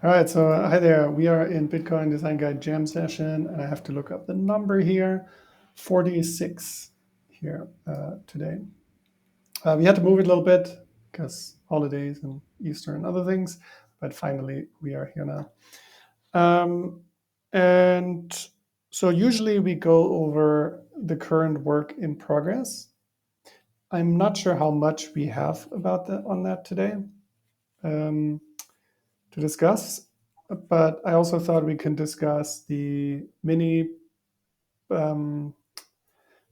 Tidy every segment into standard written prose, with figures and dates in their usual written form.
All right, so hi there. We are in Bitcoin Design Guide Jam session, and I have to look up the number here, 46 here today. We had to move it a little bit because holidays and Easter and other things, but finally we are here now. And so usually we go over the current work in progress. I'm not sure how much we have about that on that today to discuss, but I also thought we can discuss the um,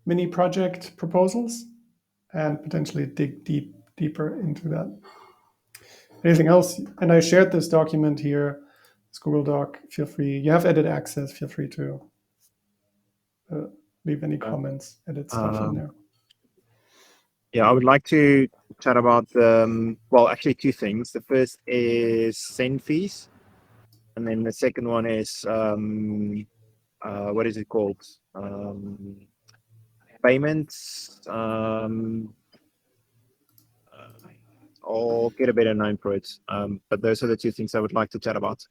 mini project proposals and potentially dig deeper into that. Anything else? And I shared this document here, this Google Doc. Feel free. You have edit access. Feel free to uh, leave any comments, edit stuff in there. Yeah, I would like to chat about well, actually two things. The first is send fees, and then the second one is what is it called? Payments. I'll get a better name for it. But those are the two things I would like to chat about.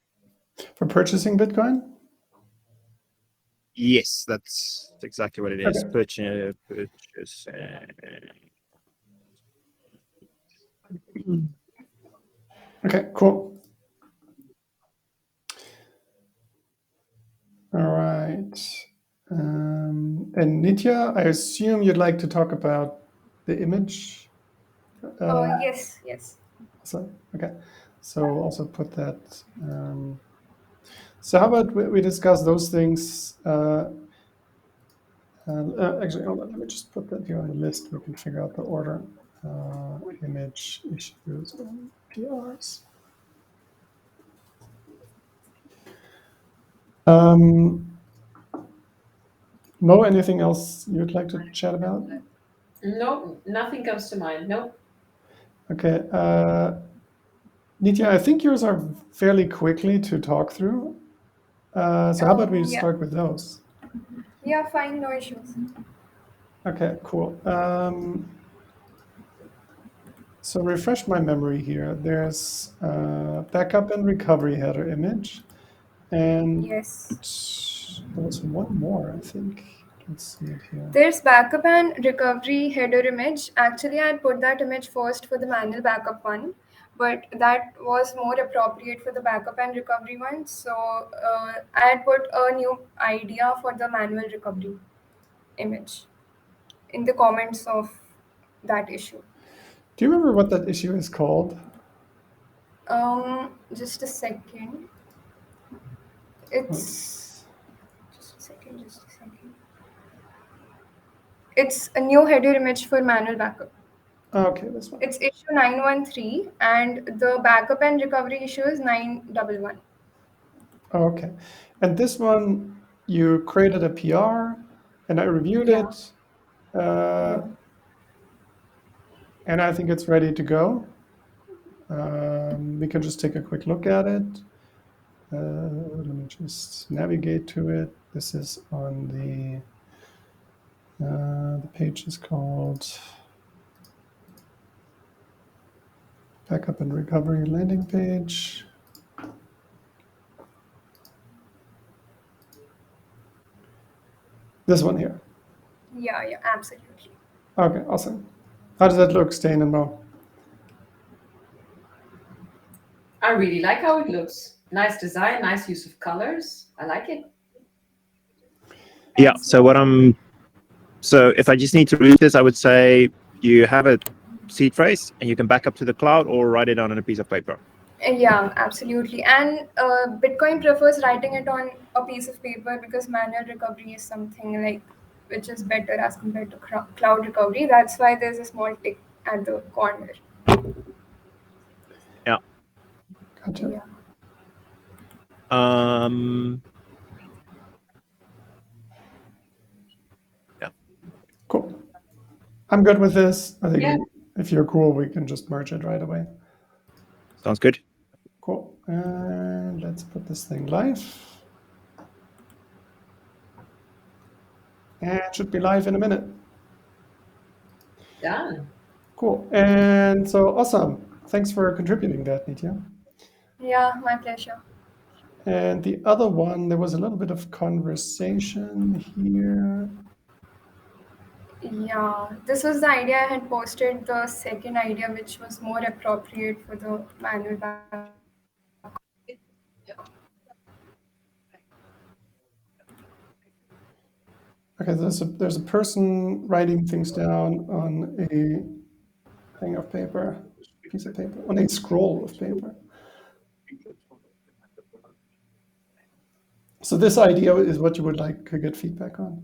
For purchasing Bitcoin? Yes, that's exactly what it is. Okay. Purchase. Okay, cool. All right. And Nitya, I assume you'd like to talk about the image? Yes. So, okay. So we'll also put that. So how about we discuss those things? Actually, hold on. Let me just put that here on the list. We can figure out the order. Image issues and PRs. Mo, anything else you'd like to chat about? No, nothing comes to mind. No. Okay. Nitya, I think yours are fairly quickly to talk through. So how about we start with those? Yeah, fine, no issues. Okay, cool. So refresh my memory here. There's backup and recovery header image. And yes, there was one more, I think. Let's see it here. There's backup and recovery header image. Actually, I put that image first for the manual backup one, but that was more appropriate for the backup and recovery one. So I had put a new idea for the manual recovery image in the comments of that issue. Do you remember what that issue is called? Just a second. It's just a second. It's a new header image for manual backup. Okay, this one. It's issue 913 and the backup and recovery issue is 911. Okay. And this one, you created a PR and I reviewed it. And I think it's ready to go. We can just take a quick look at it. Let me just navigate to it. This is on the page is called Backup and Recovery landing page. This one here. Yeah, absolutely. Okay, awesome. How does that look, Stain and Mo? I really like how it looks. Nice design, nice use of colors. I like it. Yeah, so if I just need to read this, I would say you have a seed phrase and you can back up to the cloud or write it on a piece of paper. Yeah, absolutely. And Bitcoin prefers writing it on a piece of paper because manual recovery is something like which is better as compared to cloud recovery. That's why there's a small tick at the corner. Yeah. Gotcha. Yeah. Yeah. Cool. I'm good with this. I think if you're cool, we can just merge it right away. Sounds good. Cool. And let's put this thing live. And it should be live in a minute. Done. Cool. And so awesome. Thanks for contributing that, Nitya. Yeah, my pleasure. And the other one, there was a little bit of conversation here. Yeah, this was the idea I had posted, the second idea, which was more appropriate for the manual backup. Okay, there's a person writing things down on a thing of paper, piece of paper, on a scroll of paper. So this idea is what you would like to get feedback on.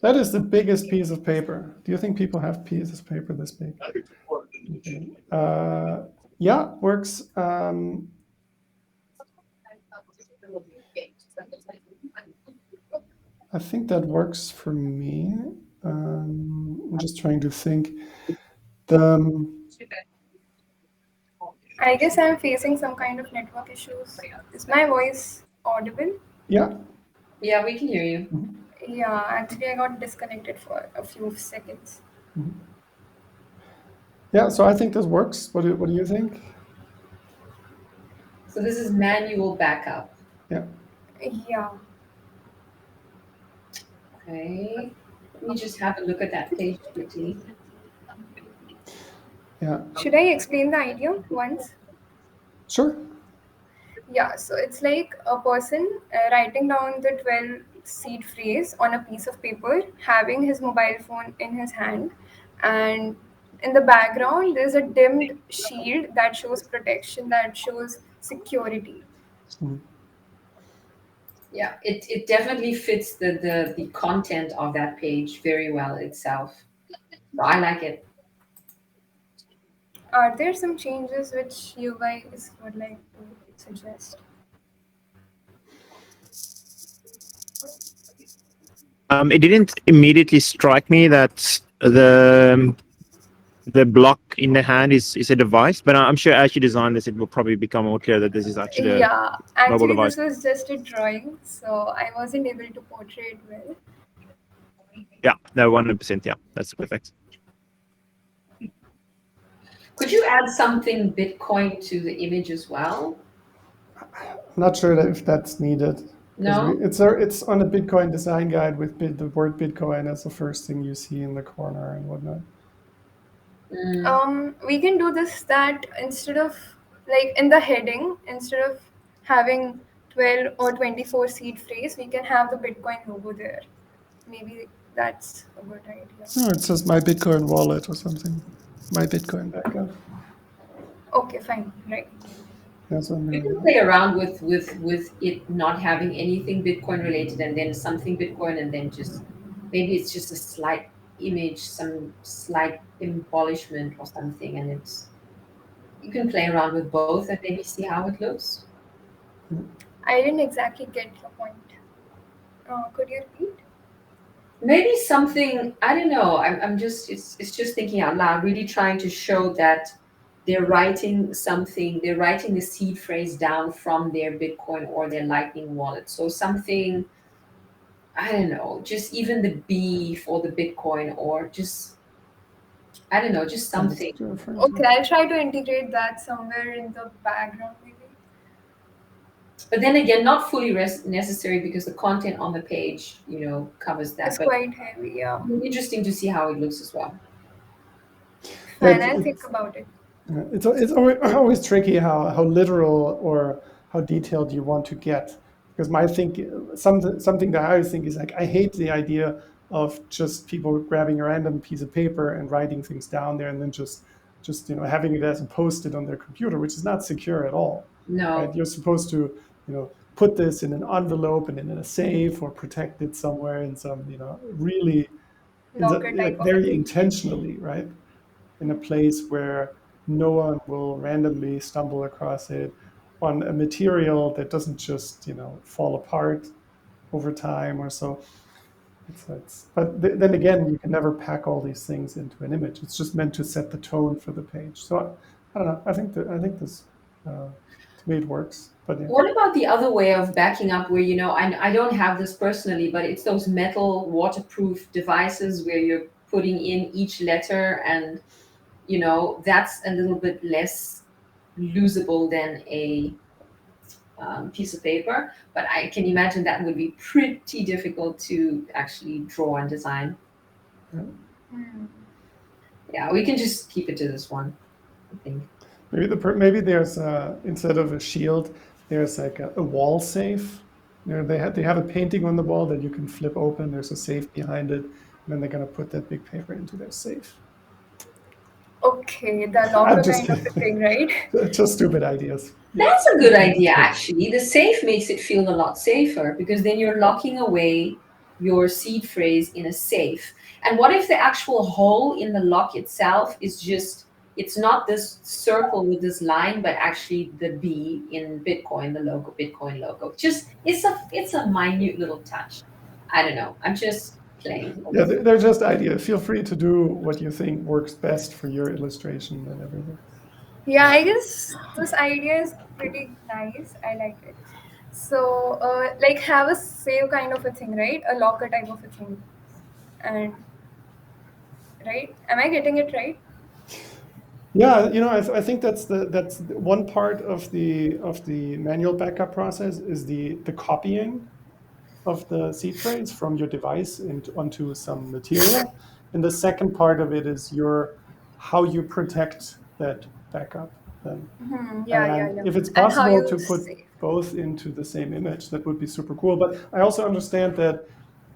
That is the biggest piece of paper. Do you think people have pieces of paper this big? Okay. Yeah, works. I think that works for me. I'm just trying to think. The, I guess I'm facing some kind of network issues. Is my voice audible? yeah, Yeah, we can hear you. Yeah, actually, I got disconnected for a few seconds. yeah. So I think this works. What do you think? So this is manual backup. Yeah. Yeah. Okay. Let me just have a look at that page quickly. Yeah. Should I explain the idea once? Sure. Yeah, so it's like a person writing down the 12 seed phrase on a piece of paper, having his mobile phone in his hand, and in the background, there's a dimmed shield that shows protection, that shows security. Mhm. Yeah, it definitely fits the content of that page very well itself. So I like it. Are there some changes which you guys would like to suggest? It didn't immediately strike me that the block in the hand is a device, but I'm sure as you design this, it will probably become more clear that this is actually a Yeah, mobile actually, device. this was just a drawing, so I wasn't able to portray it well. Yeah, no, 100%. Yeah, that's perfect. Could you add something Bitcoin to the image as well? I'm not sure if that's needed because No? it's on a Bitcoin design guide with the word Bitcoin as the first thing you see in the corner and whatnot. Mm. We can do this that instead of like in the heading, instead of having 12 or 24 seed phrase, we can have the Bitcoin logo there. Maybe that's a good idea. Oh, it says my Bitcoin wallet or something. My Bitcoin backup. Okay, fine, right. Yeah, so You can maybe. play around with it not having anything Bitcoin related and then something Bitcoin and then just maybe it's just a slight image, some slight embellishment or something and it's you can play around with both and maybe see how it looks. I didn't exactly get your point. Could you repeat? Maybe something I don't know. I'm just it's just thinking out loud, really trying to show that they're writing something, they're writing the seed phrase down from their Bitcoin or their Lightning wallet. So something I don't know, just even the B for the Bitcoin or just I don't know, just That's something. different. Okay, I'll try to integrate that somewhere in the background, maybe. But then again, not fully necessary because the content on the page, covers that. It's But quite heavy, yeah. interesting to see how it looks as well. Yeah, Fine, I'll think about it. it's always tricky how literal or how detailed you want to get because my think something that I always think is like I hate the idea of just people grabbing a random piece of paper and writing things down there and then just having it as a post-it on their computer, which is not secure at all, right? No, You're supposed to put this in an envelope and in a safe or protect it somewhere in some really Locker type like of a very thing. intentionally, right? In a place where no one will randomly stumble across it on a material that doesn't just fall apart over time or so. But then again, you can never pack all these things into an image. It's just meant to set the tone for the page. So I don't know. I think this to me it works. But yeah, what about the other way of backing up where I don't have this personally, but it's those metal waterproof devices where you're putting in each letter, and that's a little bit less losable than a piece of paper. But I can imagine that would be pretty difficult to actually draw and design. Hmm. Yeah, we can just keep it to this one, I think. Maybe there's instead of a shield, there's like a wall safe. They have a painting on the wall that you can flip open. There's a safe behind it, and then they're gonna put that big paper into their safe. Okay, the I'm locker just kind of a kidding. thing, right? Just stupid ideas. Yeah. That's a good Okay, idea, cool. actually. The safe makes it feel a lot safer because then you're locking away your seed phrase in a safe. And what if the actual hole in the lock itself is just, it's not this circle with this line, but actually the B in Bitcoin, the logo, Bitcoin logo. Just it's a minute little touch. I don't know. I'm just playing. Yeah, they're just ideas. Feel free to do what you think works best for your illustration and everything. Yeah, I guess this idea is pretty nice. I like it. So, like, have a save kind of a thing, right? A locker type of a thing, and right? Am I getting it right? Yeah, I think that's one part of the manual backup process is the copying of the seed phrase from your device onto some material, and the second part of it is your how you protect that backup then. Hmm. Yeah, yeah, And yeah. if it's And how possible you to put save? both into the same image, that would be super cool. But I also understand that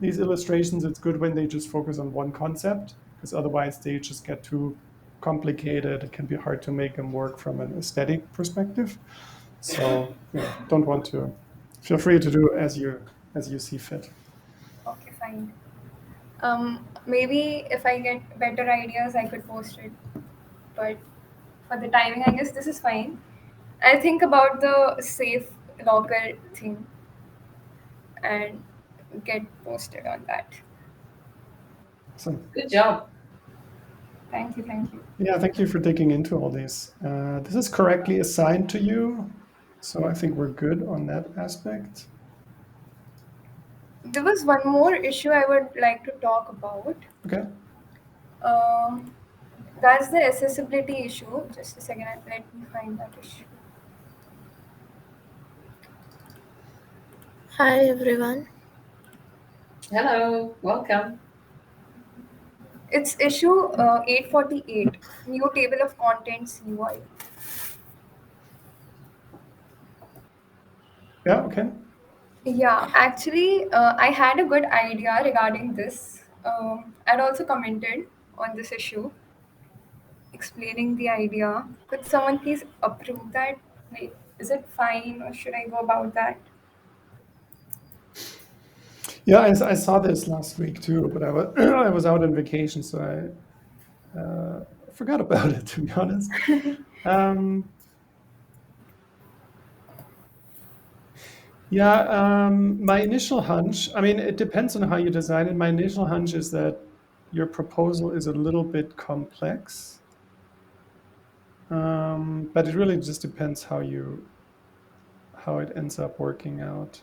these illustrations, it's good when they just focus on one concept, because otherwise they just get too complicated. It can be hard to make them work from an aesthetic perspective. So don't want to. Feel free to do as you see fit. Okay, fine. Maybe if I get better ideas, I could post it. But for the timing, I guess this is fine. I'll think about the safe locker thing and get posted on that. So Good job. Thank you, thank you. yeah, thank you for digging into all these. This is correctly assigned to you, so I think we're good on that aspect. There was one more issue I would like to talk about. Okay. Um, that's the accessibility issue. Just a second, let me find that issue. Hi everyone. Hello, welcome. It's issue 848, new table of contents UI. Yeah. Okay. Yeah, actually, I had a good idea regarding this. I'd also commented on this issue, explaining the idea. Could someone please approve that? Like, is it fine or should I go about that? Yeah, I saw this last week too, but I was I was out on vacation, so I forgot about it, to be honest. Um, yeah, my initial hunch. I mean, it depends on how you design it. My initial hunch is that your proposal is a little bit complex, but it really just depends how it ends up working out.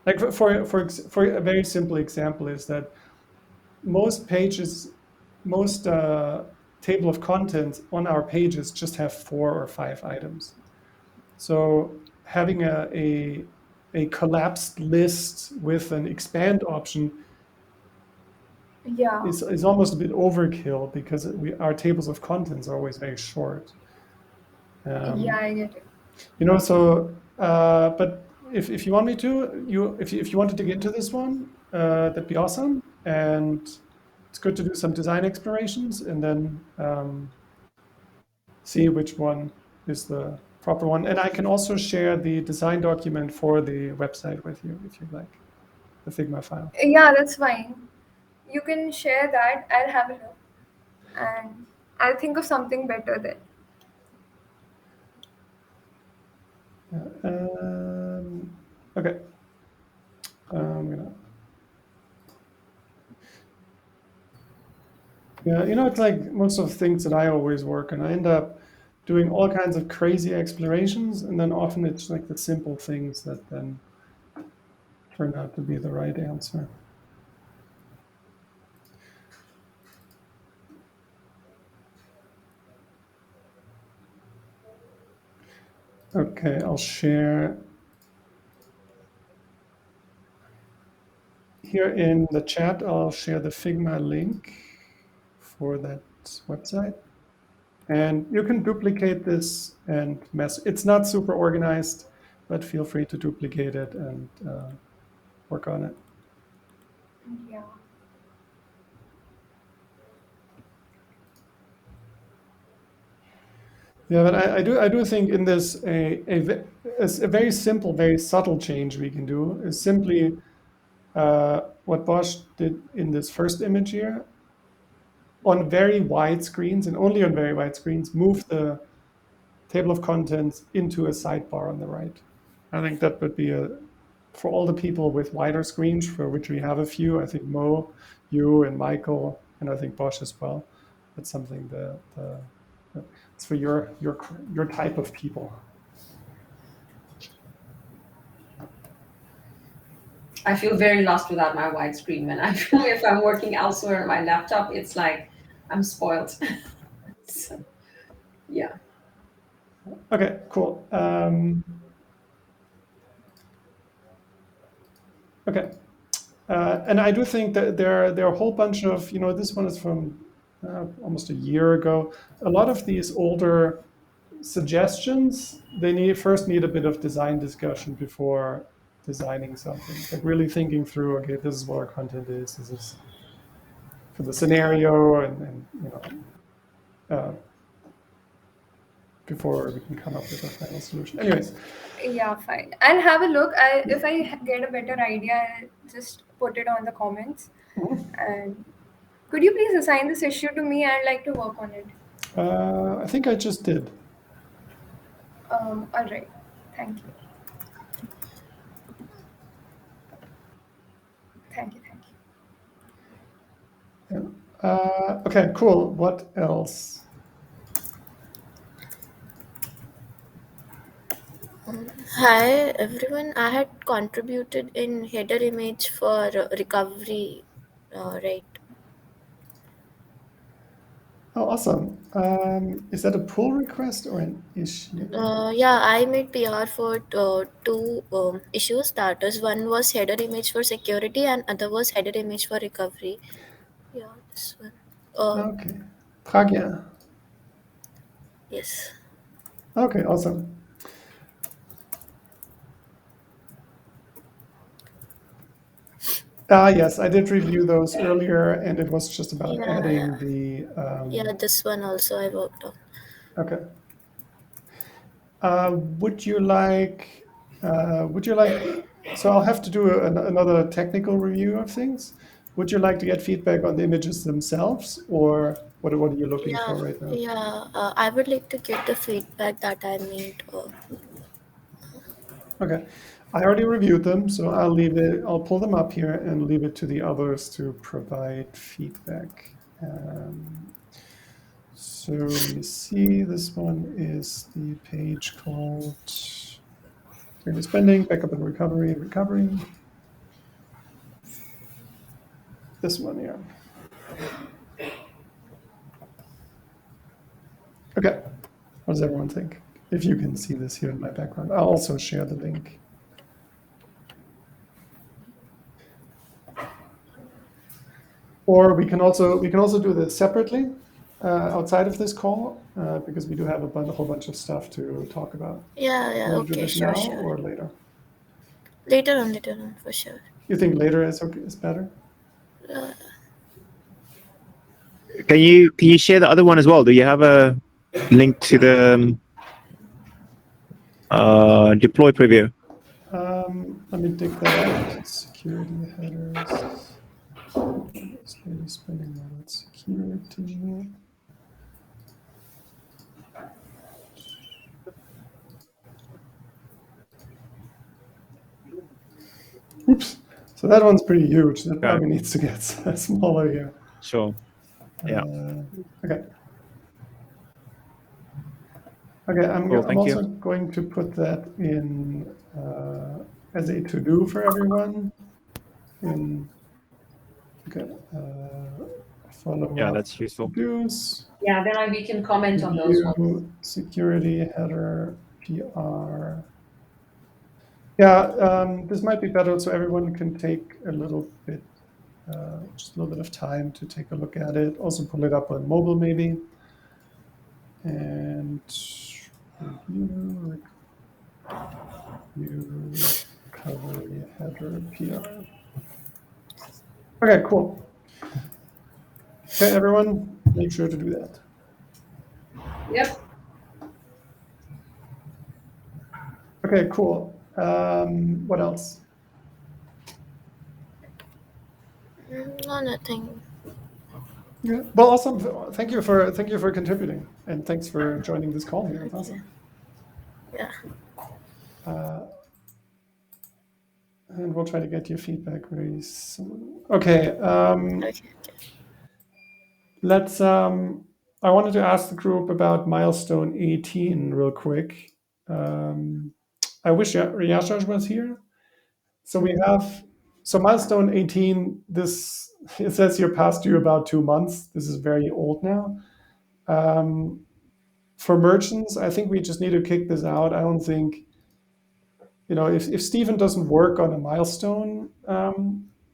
Like for a very simple example is that most pages, most table of contents on our pages just have 4 or 5 items. So having a collapsed list with an expand option Yeah, is almost a bit overkill because our tables of contents are always very short. yeah, Um, I get it. But if you want me to, if you want to dig into this one, that'd be awesome. And it's good to do some design explorations and then see which one is the proper one. And I can also share the design document for the website with you if you'd like, the Figma file. Yeah, that's fine. You can share that. I'll have a look and I'll think of something better then. Okay. I'm gonna. Yeah, it's like most of the things that I always work on. I end up doing all kinds of crazy explorations, and then often it's like the simple things that then turn out to be the right answer. Okay, I'll share here in the chat. I'll share the Figma link for that website. And you can duplicate this and mess. It's not super organized, but feel free to duplicate it and work on it. Yeah. Yeah, but I do think in this a very simple, very subtle change we can do is simply what Bosch did in this first image here. On very wide screens and only on very wide screens, move the table of contents into a sidebar on the right. I think that would be for all the people with wider screens, for which we have a few. I think Mo, you, and Michael, and I think Bosch as well. That's something it's for your type of people. I feel very lost without my widescreen, man. I feel if I'm working elsewhere on my laptop, it's like I'm spoiled. So, yeah. Okay, cool. Okay. And I do think that there are a whole bunch of, this one is from almost a year ago. A lot of these older suggestions, they first need a bit of design discussion before designing something. Like really thinking through, okay, this is what our content is. This is for the scenario, and before we can come up with a final solution. Anyways. Yeah, fine. I'll have a look. If I get a better idea, I'll just put it on the comments. And could you please assign this issue to me? I'd like to work on it. I think I just did. All right. Thank you. Thank you. Yeah. Okay, cool. What else? Hi everyone, I had contributed in header image for recovery, right? Oh, awesome. Is that a pull request or an issue? Yeah, I made PR for two issue starters. One was header image for security and other was header image for recovery. Yeah, this one. Okay. Pragya. Yes. Okay, awesome. Yes, I did review those earlier, and it was just about adding the. Yeah, this one also I worked on. Okay. Would you like? So I'll have to do another technical review of things. Would you like to get feedback on the images themselves, or what are you looking for right now? Yeah, I would like to get the feedback that I made. Okay, I already reviewed them, so I'll pull them up here and leave it to the others to provide feedback. So let me see, this one is the page called Security Spending, Backup and Recovery. This one here. Okay, what does everyone think? If you can see this here in my background, I'll also share the link. Or we can also do this separately outside of this call because we do have a whole bunch of stuff to talk about. Yeah, Want to do okay, this sure, now sure. or later? Later on, for sure. You think later is better? Can you share the other one as well? Do you have a link to the deploy preview? Let me dig that out. Security headers. Security spending on security. Oops. So that one's pretty huge. That probably needs to get smaller here. Sure. Yeah. Okay. Okay, I'm also going to put that in as a to-do for everyone. Follow up. Yeah, that's useful. To-dos. Yeah, then we can comment on those ones. Security header PR. Yeah, this might be better so everyone can take a little bit, just a little bit of time to take a look at it. Also pull it up on mobile maybe. And review recovery header PR. Okay, cool. Okay, everyone, make sure to do that. Yep. Okay, cool. What else? No, nothing. Yeah. Well, awesome. Thank you for contributing, and thanks for joining this call here. It's awesome. Yeah. And we'll try to get your feedback very soon. Okay. Okay. Let's. I wanted to ask the group about milestone 18 real quick. I wish Yashash was here. So we have. So milestone 18. This it says here past due about 2 months. This is very old now. For merchants, I think we just need to kick this out. I don't think, if Stephen doesn't work on a milestone, I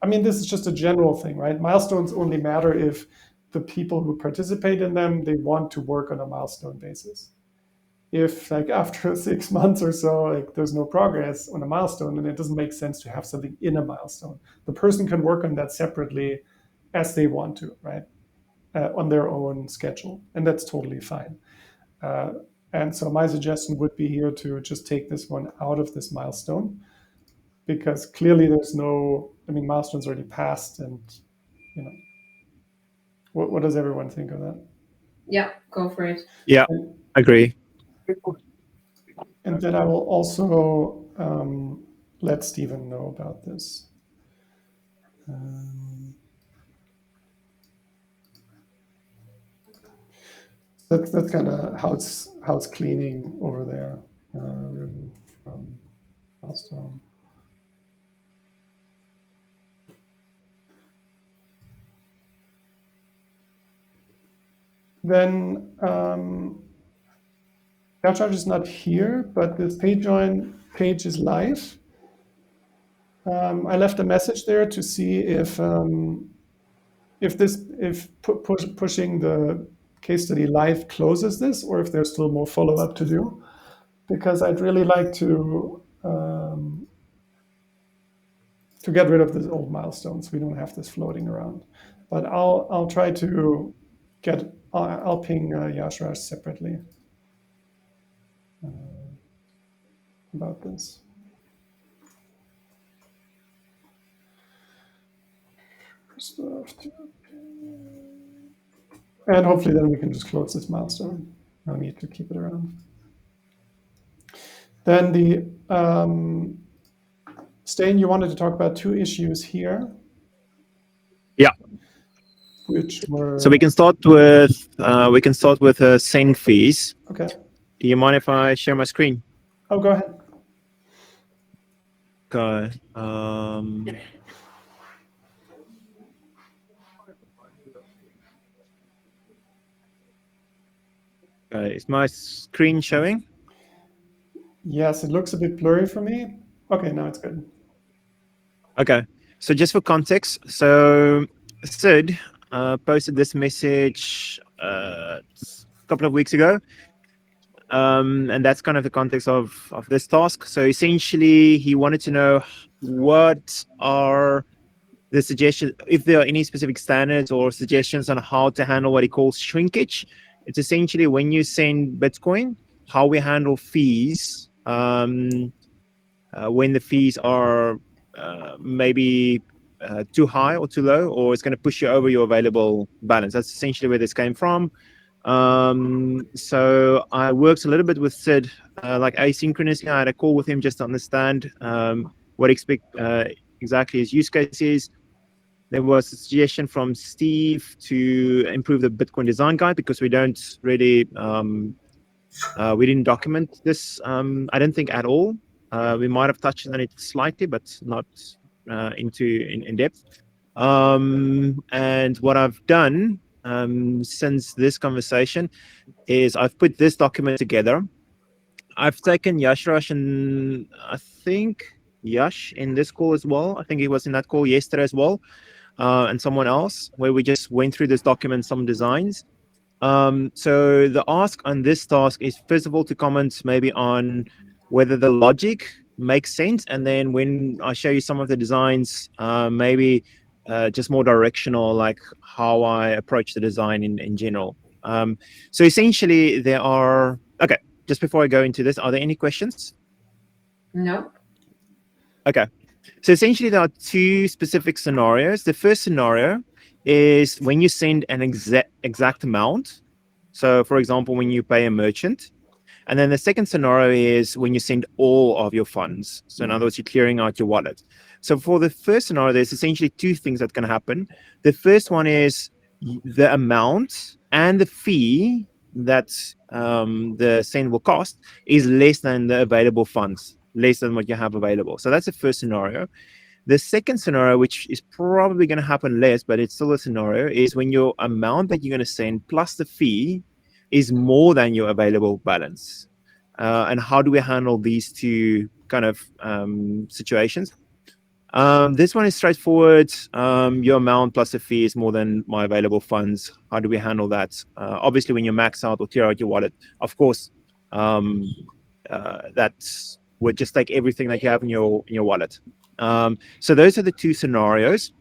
mean, this is just a general thing, right? Milestones only matter if the people who participate in them, they want to work on a milestone basis. If like after 6 months or so, like there's no progress on a milestone, then it doesn't make sense to have something in a milestone. The person can work on that separately as they want to, right? On their own schedule, and that's totally fine. And so my suggestion would be here to just take this one out of this milestone, because clearly there's milestones already passed, and what does everyone think of that? Yeah, go for it. Yeah, agree. And then I will also let Stephen know about this. That's kind of how it's cleaning over there. From milestone. Then Gauchard is not here, but this page join page is live. I left a message there to see if pushing the case study live closes this, or if there's still more follow up to do, because I'd really like to get rid of these old milestones. We don't have this floating around, but I'll try to get. I'll ping Yashraj separately about this. And hopefully then we can just close this milestone. No need to keep it around. Then the Stain, you wanted to talk about 2 issues here. Yeah. Which were. So we can start with send fees. Okay. Do you mind if I share my screen? Oh, go ahead. Okay. Is my screen showing? Yes, it looks a bit blurry for me. Okay, now it's good. Okay. So just for context, so Sid posted this message a couple of weeks ago. And that's kind of the context of this task. So essentially, he wanted to know what are the suggestions, if there are any specific standards or suggestions on how to handle what he calls shrinkage. It's essentially when you send Bitcoin, how we handle fees when the fees are maybe too high or too low, or it's going to push you over your available balance. That's essentially where this came from. So I worked a little bit with Sid, like asynchronously. I had a call with him just to understand what exactly his use case is. There was a suggestion from Steve to improve the Bitcoin design guide, because we don't really, we didn't document this, I don't think at all. We might have touched on it slightly, but not in depth. And what I've done since this conversation is I've put this document together. I've taken Yashrash and I think Yash in this call as well. I think he was in that call yesterday as well, and someone else, where we just went through this document, some designs. So the ask on this task is first of all to comment maybe on whether the logic makes sense, and then when I show you some of the designs, maybe just more directional, like how I approach the design in general. So essentially, there are okay. Just before I go into this, are there any questions? No. Okay. So essentially, there are two specific scenarios. The first scenario is when you send an exact amount. So, for example, when you pay a merchant. And then the second scenario is when you send all of your funds. So, in other words, you're clearing out your wallet. So, for the first scenario, there's essentially two things that can happen. The first one is the amount and the fee that the send will cost is less than the available funds, less than what you have available. So, that's the first scenario. The second scenario, which is probably going to happen less, but it's still a scenario, is when your amount that you're going to send plus the fee is more than your available balance. And how do we handle these two kind of situations? This one is straightforward. Your amount plus the fee is more than my available funds. How do we handle that? Obviously, when you max out or tear out your wallet, of course, um, that would just take everything that you have in your wallet. So those are the two scenarios.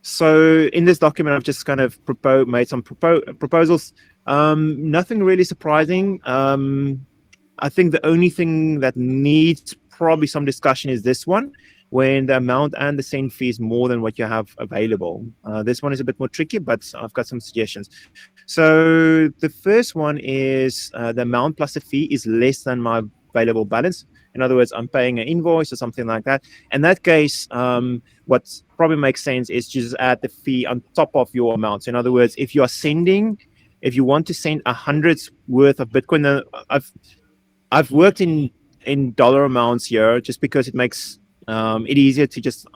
So in this document, I've just kind of made some proposals. Nothing really surprising. I think the only thing that needs probably some discussion is this one, when the amount and the send fee is more than what you have available. This one is a bit more tricky, but I've got some suggestions. So the first one is the amount plus the fee is less than my available balance. In other words, I'm paying an invoice or something like that. In that case, what probably makes sense is just add the fee on top of your amount. So in other words, if you want to send 100's worth of Bitcoin, I've worked in dollar amounts here just because it makes it easier to just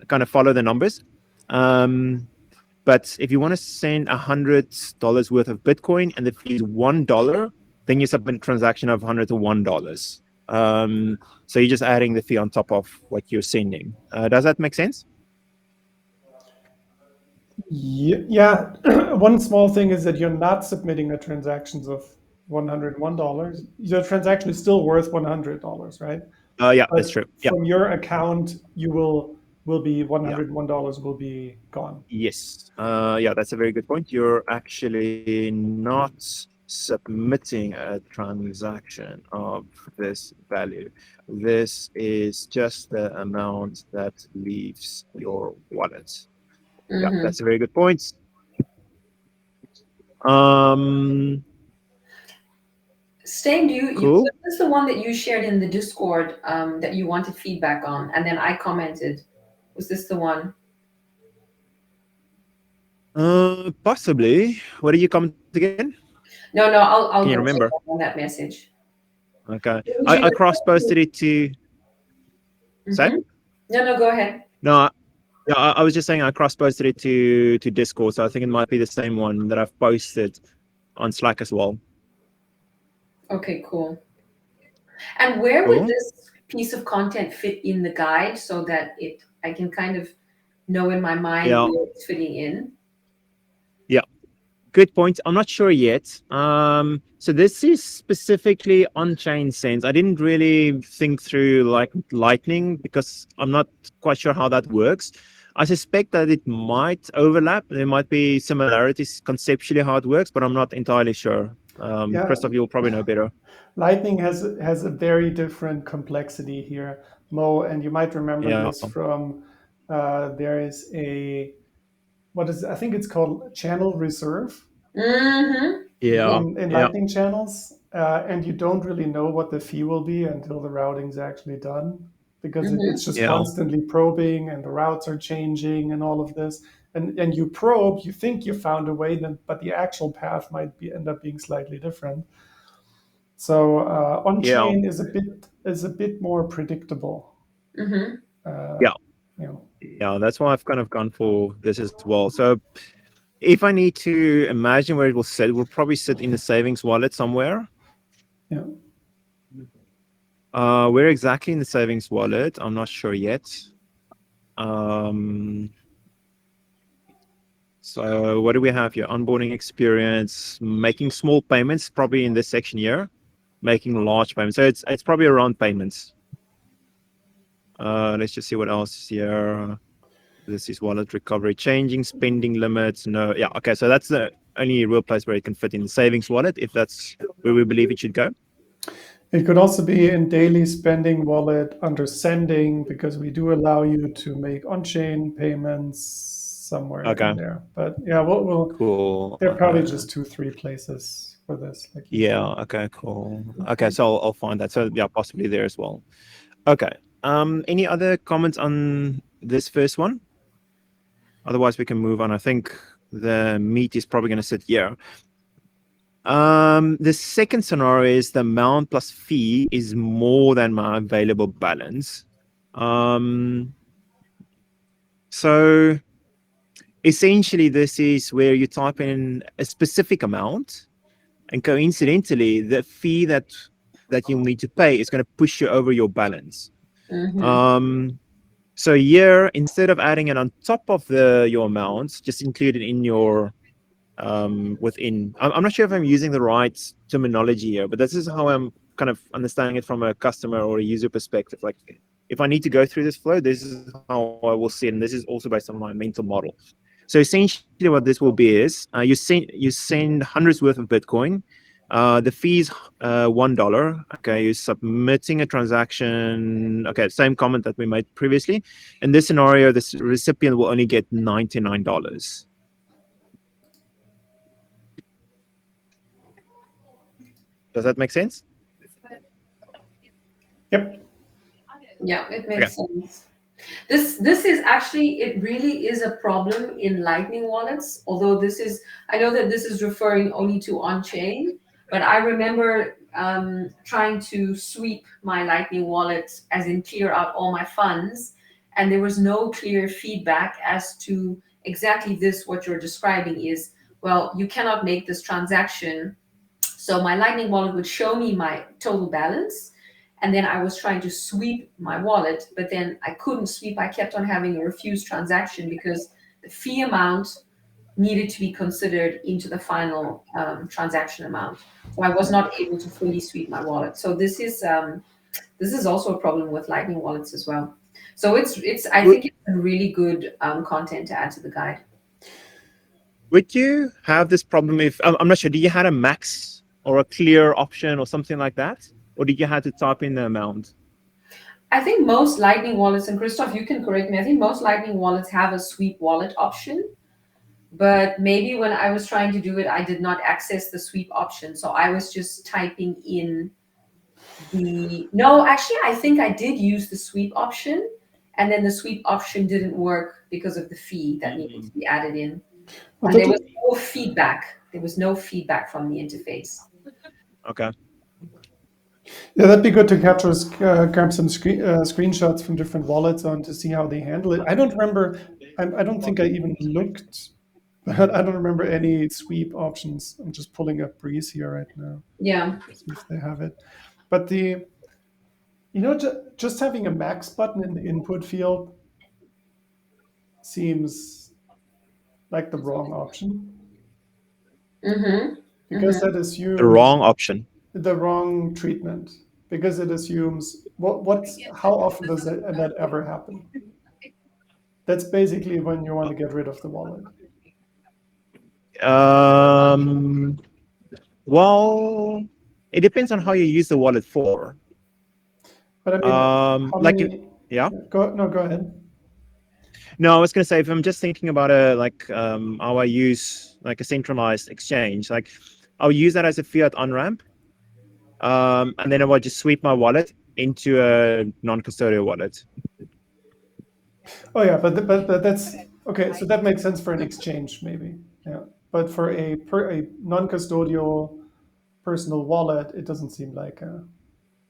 kind of follow the numbers. But if you want to send $100 worth of Bitcoin and the fee is $1, then you submit a transaction of $101. So you're just adding the fee on top of what you're sending. Does that make sense? Yeah. One small thing is that you're not submitting a transactions of $101. Your transaction is still worth $100, right? Yeah, But that's true. Yeah, from your account, you will be yeah. $101 will be gone. Yes. Yeah, that's a very good point. You're actually not submitting a transaction of this value. This is just the amount that leaves your wallet. Yeah, Mm-hmm. that's a very good point. Um, Stain, cool. this is the one that you shared in the Discord that you wanted feedback on, and then I commented. Was this the one? Possibly. What did you comment again? No, I'll Can you go check remember? on that message. Okay. Would I you? cross posted it to. Sorry? Mm-hmm. No, go ahead. No, yeah, I was just saying I cross posted it to Discord, so I think it might be the same one that I've posted on Slack as well. Okay, cool. And where would Cool. this piece of content fit in the guide so that I can kind of know in my mind Yeah, where it's fitting in? yeah. Good point. I'm not sure yet. So this is specifically on-chain sense. I didn't really think through like Lightning because I'm not quite sure how that works. I suspect that it might overlap. There might be similarities conceptually how it works, but I'm not entirely sure. Yeah, Christoph, you'll probably know better. Lightning has a very different complexity here, Mo, and you might remember Yeah, this from there is a I think it's called channel reserve Mm-hmm. yeah, in yeah, Lightning channels, and you don't really know what the fee will be until the routing's actually done because it's Mm-hmm. just yeah, constantly probing and the routes are changing and all of this. And you probe, you think you found a way, then but the actual path might end up being slightly different. So on yeah, chain is a bit more predictable. Mm-hmm. Uh, yeah. you know, Yeah, that's why I've kind of gone for this as well. So if I need to imagine where it will sit, it will probably sit in the savings wallet somewhere. Yeah. Where exactly in the savings wallet? I'm not sure yet. So what do we have here? Onboarding experience, making small payments, probably in this section here, making large payments. So it's probably around payments. Let's just see what else is here. This is wallet recovery, changing spending limits. No, yeah, okay. So that's the only real place where it can fit in the savings wallet, if that's where we believe it should go. It could also be in daily spending wallet under sending, because we do allow you to make on-chain payments somewhere Okay, in there. But yeah, we'll cool. there are probably Okay. just 2-3 places for this. Like Yeah, okay, cool. Okay, so I'll find that. So yeah, possibly there as well. Okay. Any other comments on this first one? Otherwise, we can move on. I think the meat is probably going to sit here. The second scenario is the amount plus fee is more than my available balance. So essentially, this is where you type in a specific amount, and coincidentally, the fee that you'll need to pay is going to push you over your balance. So here, instead of adding it on top of your amounts, just include it in your within. I'm not sure if I'm using the right terminology here, but this is how I'm kind of understanding it from a customer or a user perspective. Like, if I need to go through this flow, this is how I will see it, and this is also based on my mental model. So essentially, what this will be is you send hundreds worth of Bitcoin. The fees $1. Okay, you're submitting a transaction. Okay, same comment that we made previously. In this scenario, the recipient will only get $99. Does that make sense? Yep. Yeah, it makes sense. This is actually, it really is a problem in Lightning wallets, although I know that this is referring only to on-chain, but I remember trying to sweep my Lightning wallet, as in clear out all my funds, and there was no clear feedback as to exactly this, what you're describing is, well, you cannot make this transaction. So my Lightning wallet would show me my total balance, and then I was trying to sweep my wallet, but then I couldn't sweep. I kept on having a refused transaction because the fee amount needed to be considered into the final transaction amount. So I was not able to fully sweep my wallet. So this is also a problem with Lightning wallets as well. So I think it's a really good content to add to the guide. Would you have this problem if I'm not sure? Do you had a max or a clear option or something like that, or did you have to type in the amount? I think most Lightning wallets, and Christoph, you can correct me, I think most Lightning wallets have a sweep wallet option, but maybe when I was trying to do it, I did not access the sweep option. So I was just typing in no, actually, I think I did use the sweep option, and then the sweep option didn't work because of the fee that needed to be added in. And there was no feedback. There was no feedback from the interface. Okay. Yeah, that'd be good to capture, grab some screenshots from different wallets on to see how they handle it. I don't remember. I don't think I even looked, but I don't remember any sweep options. I'm just pulling up Breeze here right now. Yeah. See if they have it. But just having a max button in the input field seems like the wrong option, because that The assumes wrong option. the wrong treatment, because it assumes how often does that ever happen? That's basically when you want to get rid of the wallet. Well, it depends on how you use the wallet for. But I mean, how Like, many? yeah. Go ahead. No, I was going to say, if I'm just thinking about how I use like a centralized exchange, like I'll use that as a fiat on ramp, and then I will just sweep my wallet into a non-custodial wallet. Oh yeah, but that's okay. So that makes sense for an exchange, maybe. Yeah, but for a non-custodial personal wallet, it doesn't seem like a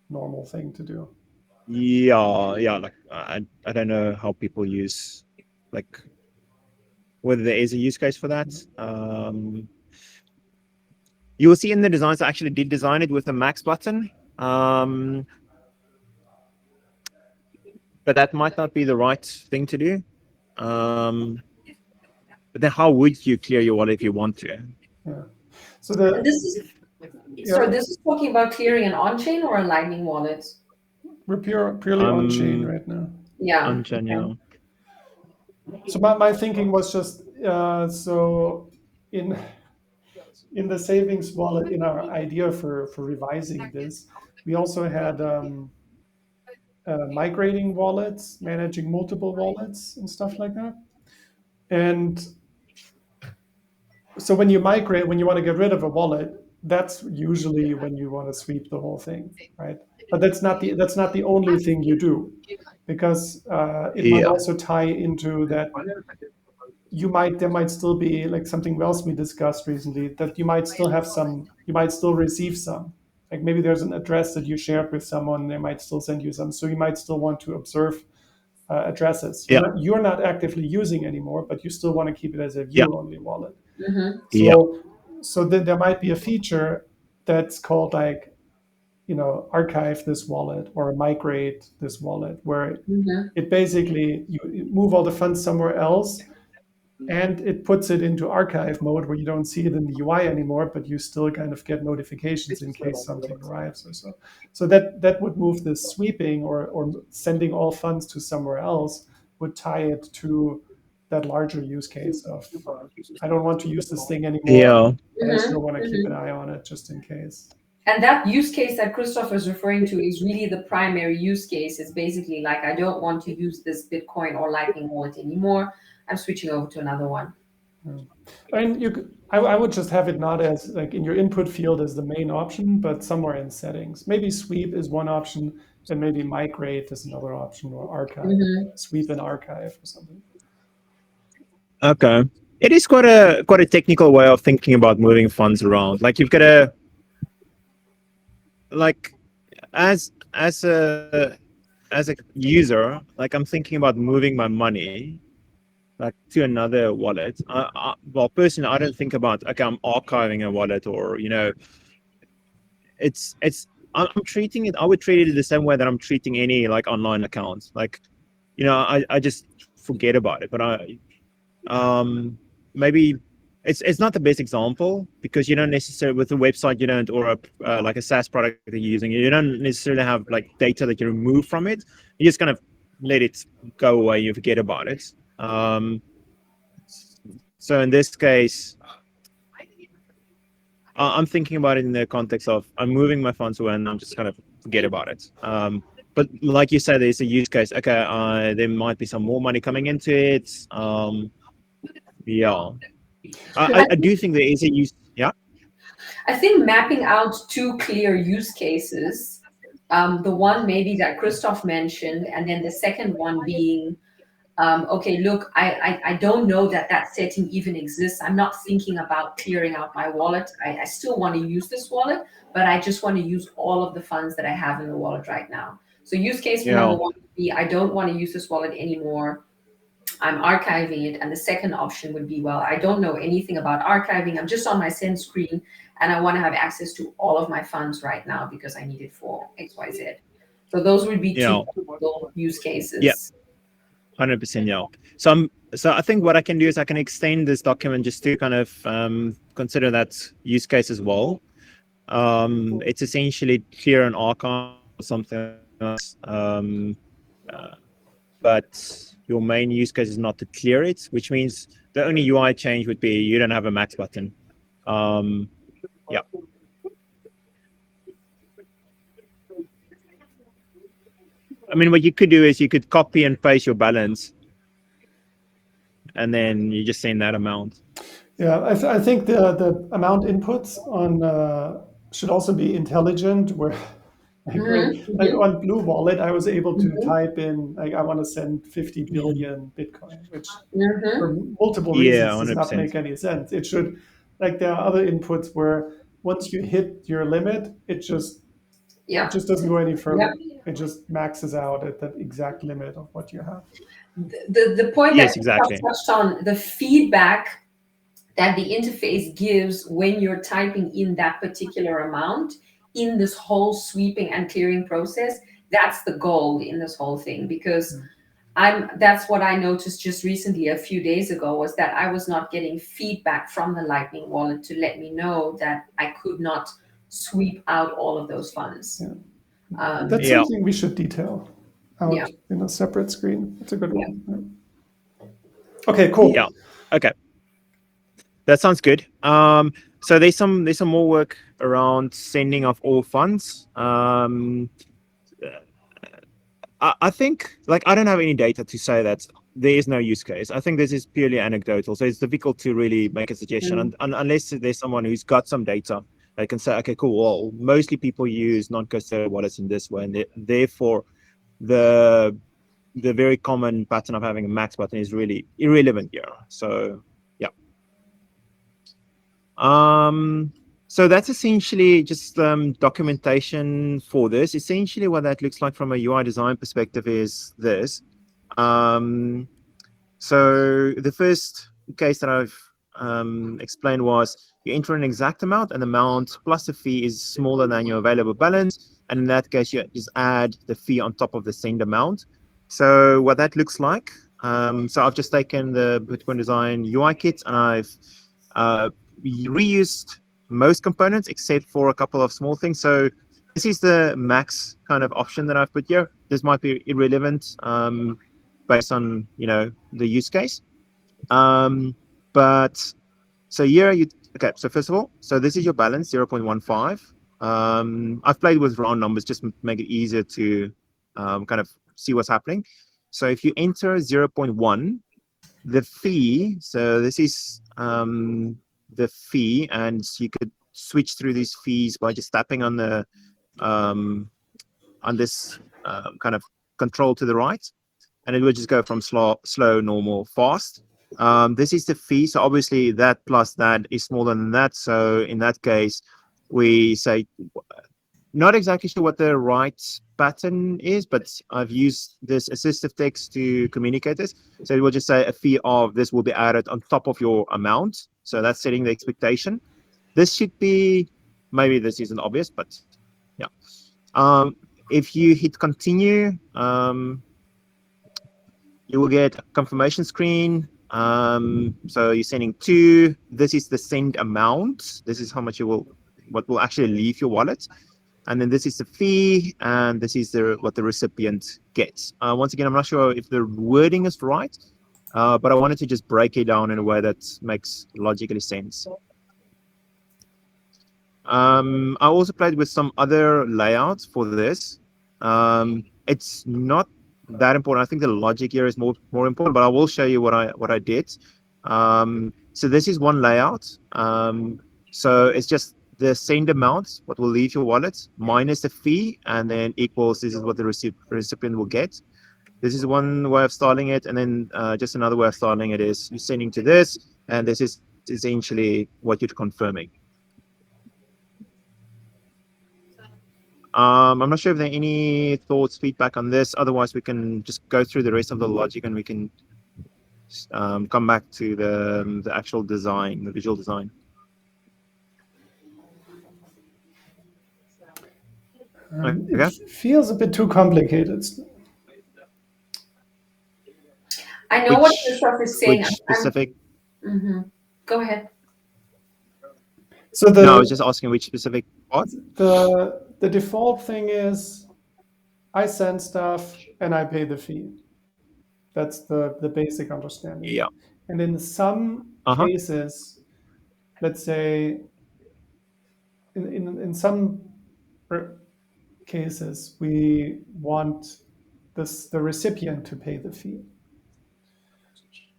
normal thing to do. Yeah. Like I don't know how people use, like, whether there is a use case for that. You will see in the designs, I actually did design it with a max button. But that might not be the right thing to do. But then how would you clear your wallet if you want to? Yeah. So And this is yeah, this is talking about clearing an on-chain or a Lightning wallet. we're purely on chain right now. Yeah. On chain, Okay. yeah. So my thinking was just so in the savings wallet, in our idea for revising this, we also had migrating wallets, managing multiple wallets and stuff like that. And so when you migrate, when you want to get rid of a wallet, that's usually when you want to sweep the whole thing, right? But that's not the only thing you do, because it might Yeah. also tie into that there might still be like something else we discussed recently, that you might still have some, you might still receive some, like maybe there's an address that you shared with someone, they might still send you some, so you might still want to observe addresses Yeah. you're not actively using anymore, but you still want to keep it as a Yeah. view only wallet. Mm-hmm. Yeah. So then there might be a feature that's called like, archive this wallet or migrate this wallet, where Mm-hmm. it basically you move all the funds somewhere else, and it puts it into archive mode where you don't see it in the UI anymore, but you still kind of get notifications in case something arrives or so. So that would move this sweeping or sending all funds to somewhere else, would tie it to that larger use case of, I don't want to use this thing anymore, Yeah. but I Mm-hmm. still want to keep an eye on it just in case. And that use case that Christoph is referring to is really the primary use case. It's basically like, I don't want to use this Bitcoin or Lightning wallet anymore. I'm switching over to another one. Yeah. And I would just have it not as like in your input field as the main option, but somewhere in settings. Maybe sweep is one option, and maybe migrate is another option, or archive, Mm-hmm. sweep and archive or something. Okay. It is quite a technical way of thinking about moving funds around. Like you've got to, like, as a user, like I'm thinking about moving my money like to another wallet. Well, personally, I don't think about, okay, I'm archiving a wallet, or it's I'm treating it. I would treat it the same way that I'm treating any like online account. Like, I just forget about it. But maybe it's not the best example, because you don't necessarily, with a website, you don't, or like a SaaS product that you're using, you don't necessarily have like data that you remove from it. You just kind of let it go away. You forget about it. So in this case, I'm thinking about it in the context of, I'm moving my funds away and I'm just kind of forget about it. But like you said, there's a use case. Okay, there might be some more money coming into it. Yeah. I do think there is a use. Yeah. I think mapping out two clear use cases, the one maybe that Christoph mentioned, and then the second one being, okay, look, I don't know that setting even exists. I'm not thinking about clearing out my wallet. I still want to use this wallet, but I just want to use all of the funds that I have in the wallet right now. So use case number one would be, I don't want to use this wallet anymore. I'm archiving it. And the second option would be, well, I don't know anything about archiving. I'm just on my send screen and I want to have access to all of my funds right now because I need it for XYZ. So those would be two typical use cases. Yeah. 100%. Yeah. So I think what I can do is I can extend this document just to kind of consider that use case as well. It's essentially clear an archive or something else. But your main use case is not to clear it, which means the only UI change would be you don't have a max button. Yeah. I mean, what you could do is you could copy and paste your balance, and then you just send that amount. Yeah, I think the amount inputs on should also be intelligent. Where like on Blue Wallet, I was able to type in like, I want to send 50 billion Bitcoin, which for multiple reasons does not 100%. make any sense. It should, like, there are other inputs where once you hit your limit, it just doesn't go any further. It just maxes out at that exact limit of what you have. The point Yes, that exactly. Christoph touched on, the feedback that the interface gives when you're typing in that particular amount in this whole sweeping and clearing process. That's the goal in this whole thing, because that's what I noticed just recently, a few days ago, was that I was not getting feedback from the Lightning wallet to let me know that I could not sweep out all of those funds. Yeah. That's Yeah. something we should detail out Yeah. in a separate screen. That's a good Yeah. one. Yeah. Okay, cool. Yeah. Okay. That sounds good. So there's some more work around sending of all funds. I think, like, I don't have any data to say that there is no use case. I think this is purely anecdotal, so it's difficult to really make a suggestion unless there's someone who's got some data. They can say, okay, cool. Well, mostly people use non-custodial wallets in this way, and therefore the very common pattern of having a max button is really irrelevant here. So yeah. So that's essentially just documentation for this. Essentially, what that looks like from a UI design perspective is this. So the first case that I've explained was you enter an exact amount, and the amount plus the fee is smaller than your available balance. And in that case, you just add the fee on top of the send amount. So what that looks like, so I've just taken the Bitcoin Design UI kit and I've reused most components except for a couple of small things. So this is the max kind of option that I've put here. This might be irrelevant based on the use case. But so here okay. So first of all, so this is your balance 0.15. I've played with round numbers just to make it easier to kind of see what's happening. So if you enter 0.1, the fee, so this is the fee, and you could switch through these fees by just tapping on the on this kind of control to the right, and it would just go from slow, normal, fast. This is the fee, so obviously that plus that is smaller than that. So in that case, we say, not exactly sure what the right pattern is, but I've used this assistive text to communicate this. So it will just say a fee of this will be added on top of your amount. So that's setting the expectation. This should be, maybe this isn't obvious, but yeah. If you hit continue, you will get a confirmation screen. So you're sending to, this is the send amount. This is how much what will actually leave your wallet. And then this is the fee, and this is what the recipient gets. Once again, I'm not sure if the wording is right, but I wanted to just break it down in a way that makes logically sense. I also played with some other layouts for this. It's not that important. I think the logic here is more important, but I will show you what I did. So this is one layout. So it's just the send amount, what will leave your wallet, minus the fee, and then equals, this is what the recipient will get. This is one way of styling it, and then just another way of styling it is you're sending to this, and this is essentially what you're confirming. I'm not sure if there are any thoughts, feedback on this. Otherwise, we can just go through the rest of the logic, and we can come back to the actual design, the visual design. It feels a bit too complicated. I know what Christoph is saying. Which specific? Go ahead. So no, I was just asking which specific part. The default thing is I send stuff and I pay the fee. That's the basic understanding. Yeah. And in some cases, let's say in some cases, we want the recipient to pay the fee.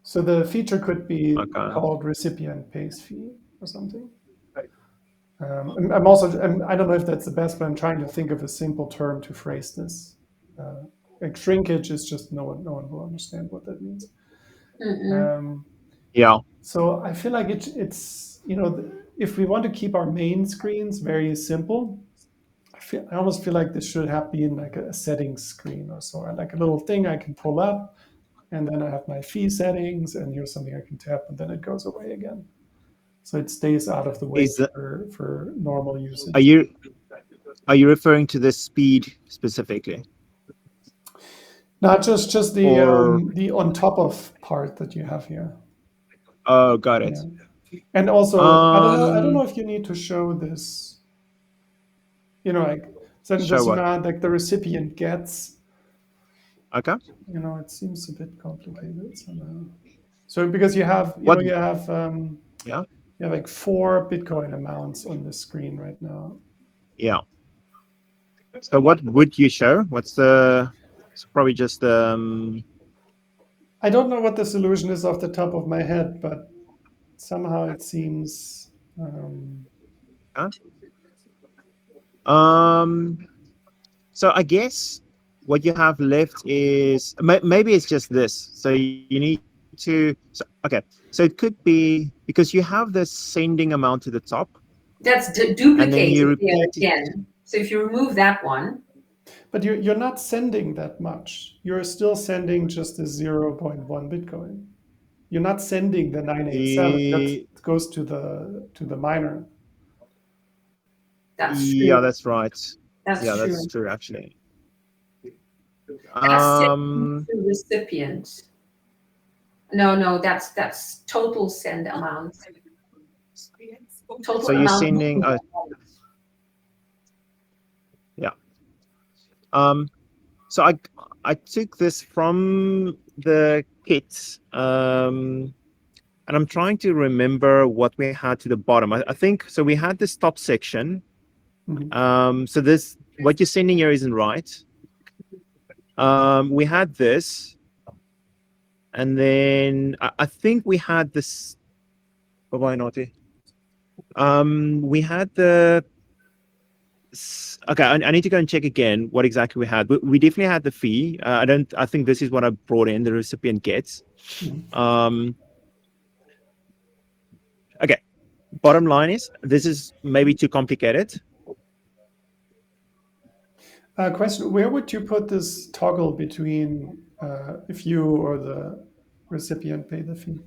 So the feature could be called recipient pays fee or something. I don't know if that's the best, but I'm trying to think of a simple term to phrase this. Like shrinkage is just no one will understand what that means. Yeah. So I feel like it's if we want to keep our main screens very simple, I almost feel like this should have been like a settings screen or so, like a little thing I can pull up, and then I have my fee settings, and here's something I can tap, and then it goes away again. so it stays out of the way Is that, for normal usage. are you referring to the speed specifically, Not just or the on top of part that you have here. oh, got it. Yeah. And also, I don't know Um, if you need to show this, like send show this what? amount, like the recipient gets, Okay. it seems a bit complicated somehow. So because you have, What? Yeah. you have like 4 Bitcoin amounts on the screen right now. Yeah. So what would you show? What's the? It's probably just I don't know what the solution is off the top of my head, but somehow it seems. huh? Um. So I guess what you have left is maybe it's just this. So you need to. So, okay. So it could be because you have the sending amount to the top, That's and then you duplicated there repeat it. again. So if you remove that one, But you're not sending that much. You're still sending just a zero point 0.1 Bitcoin. You're not sending the 987. That The, goes to the miner. that's yeah, true. that's right. That's Yeah, that's true. true actually. That's sent Um. to recipient. No, that's total send amount. Total So you're amount. sending a yeah. Um. So I took this from the kit. And I'm trying to remember what we had to the bottom. I think so. We had this top section. Mhm. So this what you're sending here isn't right. We had this, and then I think we had this. Oh, why not? We had the. Okay, I need to go and check again what exactly we had. We definitely had the fee. I don't. I think this is what I brought in. The recipient gets. Mhm. Okay. Bottom line is this is maybe too complicated. Question: where would you put this toggle between if you or the recipient pay the fee?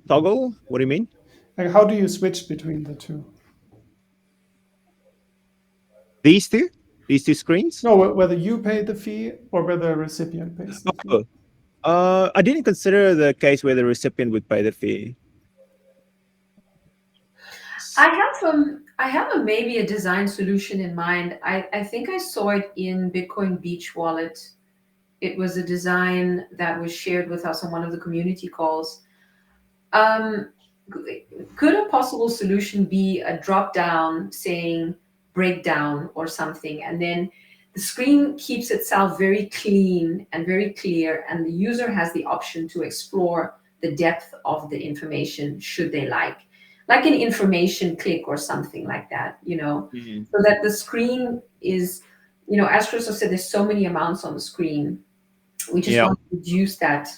Toggle. What do you mean? Like, how do you switch between the two? These two? These two screens? No, whether you pay the fee or whether the recipient pays the fee. Oh, I didn't consider the case where the recipient would pay the fee. I have a maybe a design solution in mind. I think I saw it in Bitcoin Beach Wallet. It was a design that was shared with us on one of the community calls. Um, could a possible solution be a drop down saying breakdown or something, and then the screen keeps itself very clean and very clear, and the user has the option to explore the depth of the information should they like an information click or something like that, Mhm. so that the screen is, as Christoph said, there's so many amounts on the screen. We just Yeah, want to reduce that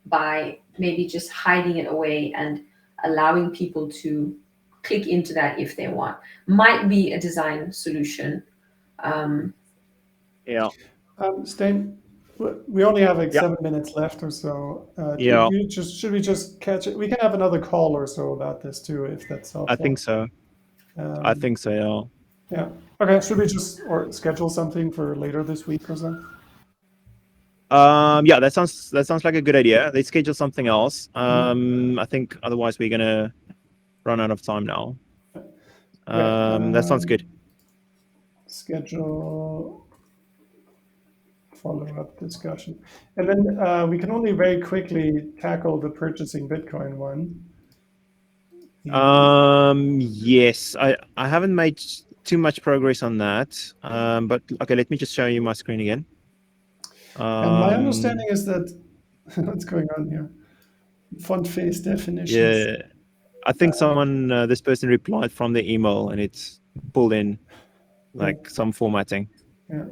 by maybe just hiding it away and allowing people to click into that if they want. Might be a design solution. Um, yeah, Stein, we only have like yeah. 7 minutes left or so. Yeah, Should we just catch it? We can have another call or so about this too, if that's I think helpful. so. I Um, think so. Yeah. yeah. Okay. Should we just or schedule something for later this week or so? Yeah, that sounds like a good idea. Let's schedule something else. I think otherwise we're gonna run out of time now. Okay. That sounds good. Schedule follow-up discussion, and then we can only very quickly tackle the purchasing Bitcoin one. Yes, I haven't made too much progress on that. But okay, let me just show you my screen again. And my understanding is that what's going on here? Font face definitions. Yeah, I think someone, this person replied from the email, and it's pulled in Yeah, like some formatting. yeah.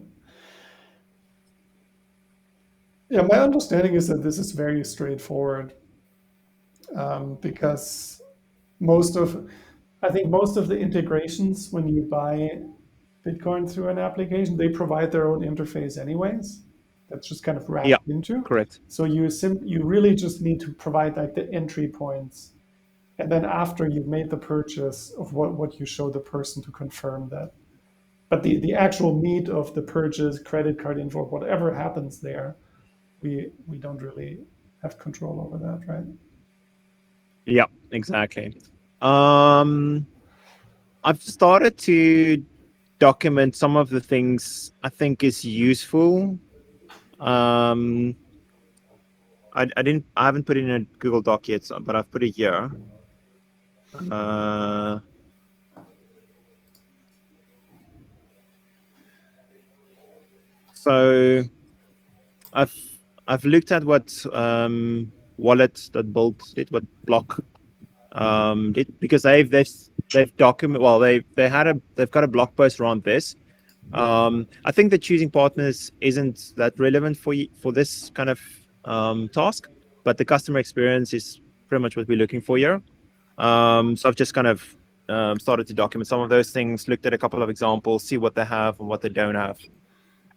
Yeah, my understanding is that this is very straightforward because I think most of the integrations when you buy Bitcoin through an application, they provide their own interface anyways. that's just kind of wrapped Yeah, into. correct. So you really just need to provide like the entry points, and then after you've made the purchase of what you show the person to confirm that. But the actual meat of the purchase, credit card info, whatever happens there, we don't really have control over that, right? Yeah, exactly. I've started to document some of the things I think is useful. Um, I haven't put it in a Google Doc yet, but I've put it here. Uh, so I've I've looked at what wallet that Bolt did, what Block did, because they've document well they've got a blog post around this. I think that choosing partners isn't that relevant for this kind of task, but the customer experience is pretty much what we're looking for here. So I've just kind of started to document some of those things, looked at a couple of examples, see what they have and what they don't have.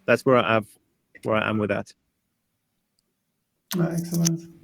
That's where I am with that. Excellent.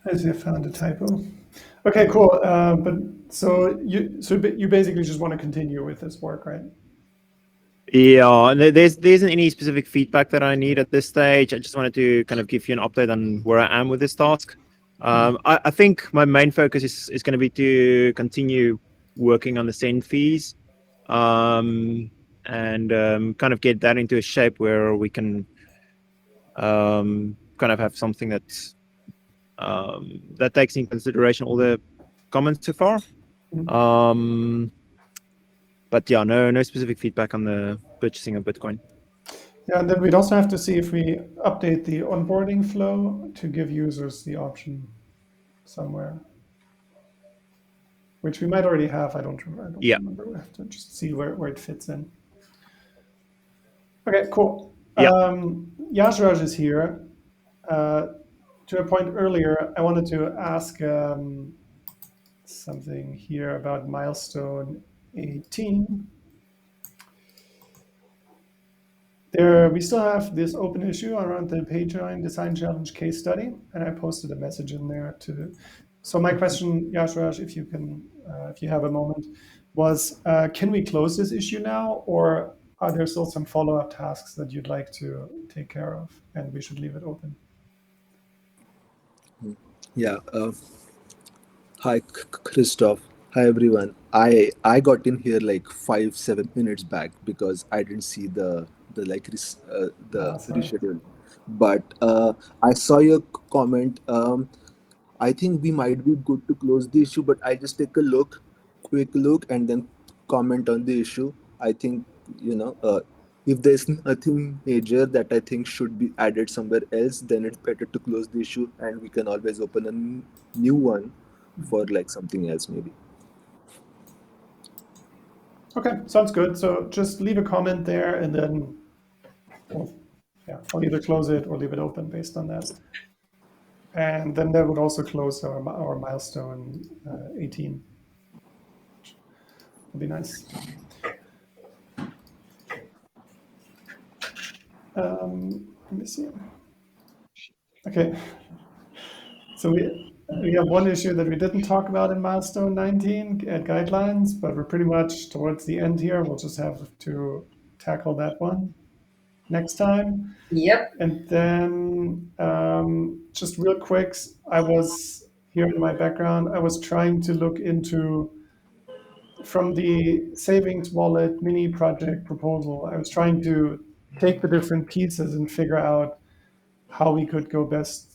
I see I found a typo. Okay, cool. But so you basically just want to continue with this work, right? Yeah, and there isn't any specific feedback that I need at this stage. I just wanted to kind of give you an update on where I am with this task. I think my main focus is going to be to continue working on the send fees, and kind of get that into a shape where we can kind of have something that takes into consideration all the comments so far. But yeah, no specific feedback on the purchasing of Bitcoin. Yeah, and then we'd also have to see if we update the onboarding flow to give users the option somewhere, which we might already have. I don't Yeah. remember. We have to just see where it fits in. Okay, cool. Yeah. Yashraj is here. To a point earlier, I wanted to ask something here about milestone 18. We still have this open issue around the Patreon design challenge case study, and I posted a message in there to. So my question, Yashraj, if you have a moment, was can we close this issue now, or are there still some follow-up tasks that you'd like to take care of, and we should leave it open? Yeah. Hi, Christoph. Hi, everyone. I got in here like 5-7 minutes back because I didn't see the Sorry. reschedule. But I saw your comment. I think we might be good to close the issue, but I just take a quick look, and then comment on the issue. I think if there's nothing major that I think should be added somewhere else, then it's better to close the issue, and we can always open a new one for like something else maybe. Okay, sounds good. So just leave a comment there, and then I'll either close it or leave it open based on that. And then that would also close our milestone 18. Would be nice. Let me see. Okay, so we have one issue that we didn't talk about in milestone 19 at guidelines, but we're pretty much towards the end here. We'll just have to tackle that one next time. Yep. And then just real quick, I was here in my background, I was trying to look into from the savings wallet mini project proposal. I was trying to take the different pieces and figure out how we could go best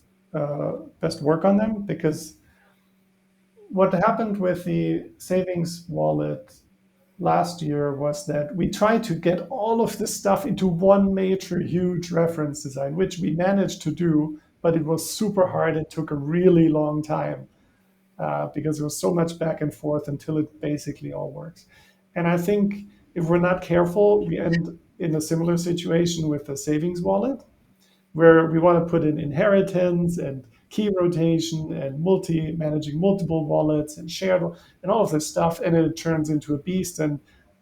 work on them, because what happened with the savings wallet last year was that we tried to get all of this stuff into one major, huge reference design, which we managed to do, but it was super hard. It took a really long time because there was so much back and forth until it basically all works. And I think if we're not careful, we end in a similar situation with the savings wallet, where we want to put in inheritance and key rotation and managing multiple wallets and shared and all of this stuff, and it turns into a beast, and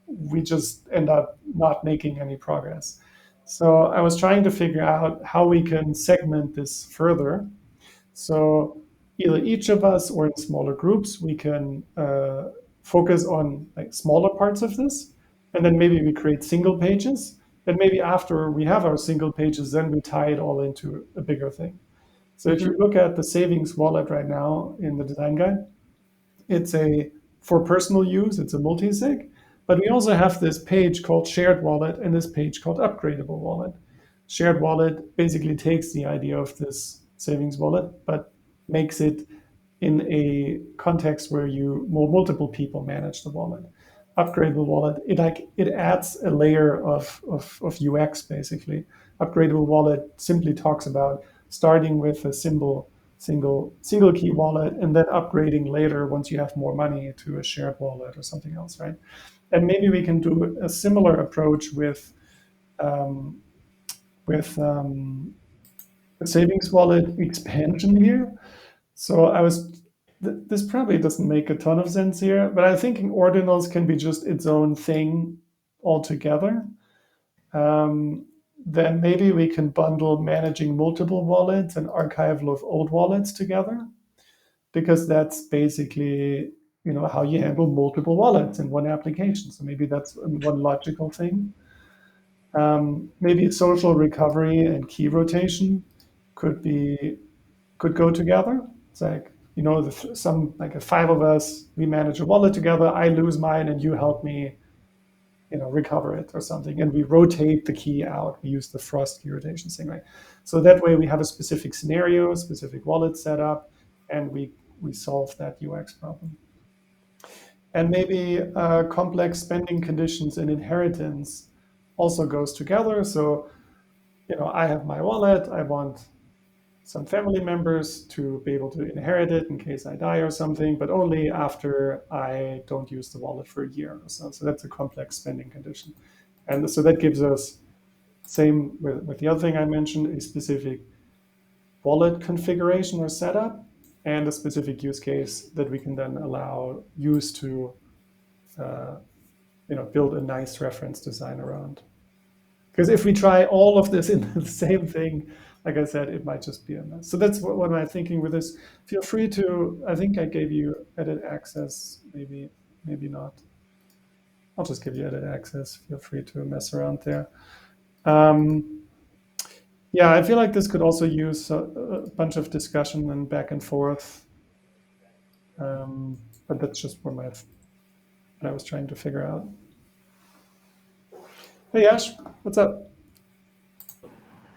we just end up not making any progress. So I was trying to figure out how we can segment this further. So either each of us or in smaller groups, we can focus on like smaller parts of this, and then maybe we create single pages. And maybe after we have our single pages, then we tie it all into a bigger thing. So if you look at the savings wallet right now in the design guide, it's a for personal use, it's a multi-sig, but we also have this page called shared wallet and this page called upgradable wallet. Shared wallet basically takes the idea of this savings wallet, but makes it in a context where multiple people manage the wallet. Upgradable wallet, it adds a layer of UX basically. Upgradable wallet simply talks about starting with a single key wallet and then upgrading later once you have more money to a shared wallet or something else, right? And maybe we can do a similar approach um, with the savings wallet expansion here. So this probably doesn't make a ton of sense here, but I'm thinking ordinals can be just its own thing altogether. Um, then maybe we can bundle managing multiple wallets and archival of old wallets together, because that's basically how you handle multiple wallets in one application. So maybe that's one logical thing. Maybe social recovery and key rotation could go together. It's like some like five of us, we manage a wallet together. I lose mine, and you help me, recover it or something. And we rotate the key out. We use the frost key rotation thing, right? So that way we have a specific scenario, specific wallet setup, and we solve that UX problem. And maybe complex spending conditions and inheritance also goes together. So, I have my wallet. I want some family members to be able to inherit it in case I die or something, but only after I don't use the wallet for a year or so. So that's a complex spending condition. And so that gives us, same with the other thing I mentioned, a specific wallet configuration or setup and a specific use case that we can then use to build a nice reference design around. Because if we try all of this in the same thing, like I said, it might just be a mess. So that's what I'm thinking with this. Feel free to, I think I gave you edit access, maybe not. I'll just give you edit access. Feel free to mess around there. Yeah, I feel like this could also use a bunch of discussion and back and forth. But that's just what I was trying to figure out. Hey, Ash, what's up?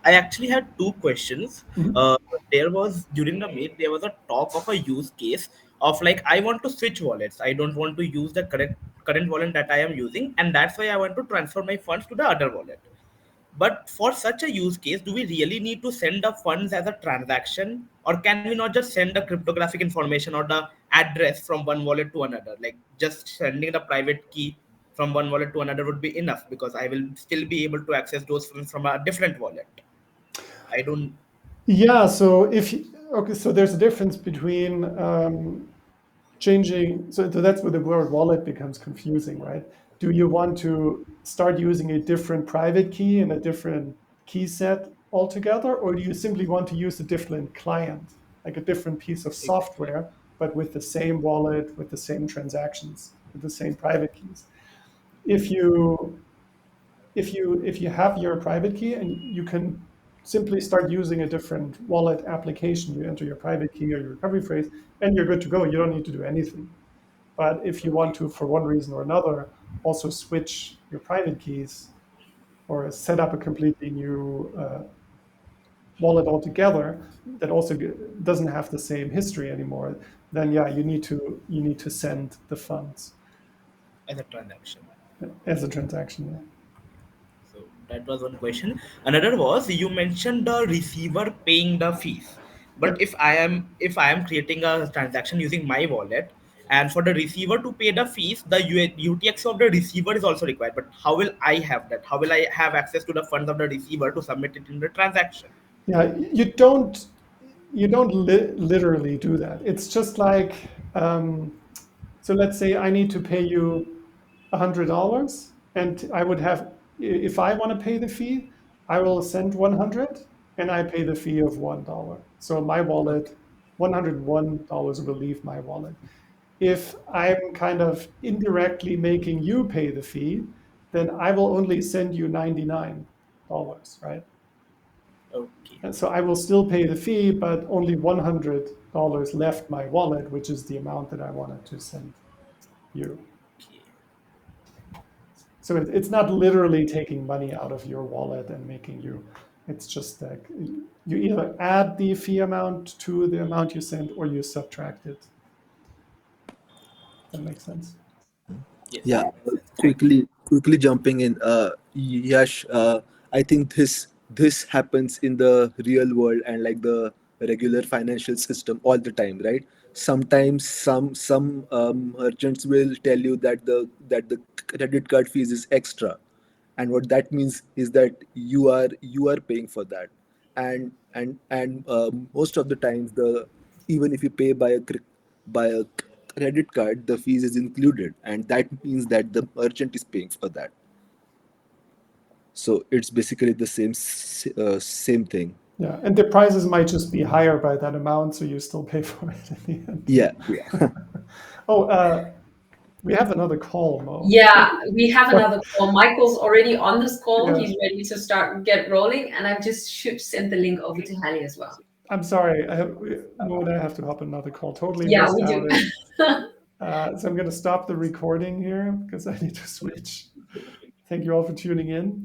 I actually had two questions. Mhm. There was during the meet there was a talk of a use case of like I want to switch wallets. I don't want to use the current wallet that I am using, and that's why I want to transfer my funds to the other wallet. But for such a use case, do we really need to send the funds as a transaction, or can we not just send the cryptographic information or the address from one wallet to another? Like just sending the private key from one wallet to another would be enough because I will still be able to access those funds from a different wallet. I don't. Yeah, so okay, so there's a difference between changing. So that's where the word wallet becomes confusing, right? Do you want to start using a different private key and a different key set altogether, or do you simply want to use a different client, like a different piece of software, but with the same wallet, with the same transactions, with the same private keys? If you have your private key and you can simply start using a different wallet application, you enter your private key or your recovery phrase, and you're good to go. You don't need to do anything. But if you want to, for one reason or another, also switch your private keys or set up a completely new wallet altogether that also doesn't have the same history anymore, then yeah, you need to send the funds as a transaction. as a transaction. Yeah. So that was one question. Another was you mentioned the receiver paying the fees. But Yep. if I am creating a transaction using my wallet, and for the receiver to pay the fees, the UTX of the receiver is also required. But how will I have that? How will I have access to the funds of the receiver to submit it in the transaction? Yeah, you don't literally do that. It's just like, so let's say I need to pay you $100, and I would have, if I want to pay the fee, I will send 100, and I pay the fee of $1. So my wallet, $101 will leave my wallet. If I'm kind of indirectly making you pay the fee, then I will only send you $99, right? Okay. And so I will still pay the fee, but only $100 left my wallet, which is the amount that I wanted to send you. Okay. So it's not literally taking money out of your wallet and making you, it's just like you either add the fee amount to the amount you send or you subtract it. That makes sense. Yes, Yeah, that makes sense. Thank you. quickly jumping in. Yash, I think this happens in the real world and like the regular financial system all the time, right? Sometimes some merchants will tell you that the credit card fees is extra, and what that means is that you are paying for that, and most of the times the even if you pay by a credit card, the fees is included, and that means that the merchant is paying for that. So it's basically the same thing. Yeah, and the prices might just be higher by that amount, so you still pay for it in the end. Yeah, yeah. Oh, we have another call, Mo. Yeah, we have another call. Michael's already on this call. Yeah. He's ready to get rolling, and I've just sent the link over to Hallie as well. I'm sorry, Mo and I have to hop another call. Totally Yeah, missed we out do. it. So I'm going to stop the recording here because I need to switch. Thank you all for tuning in.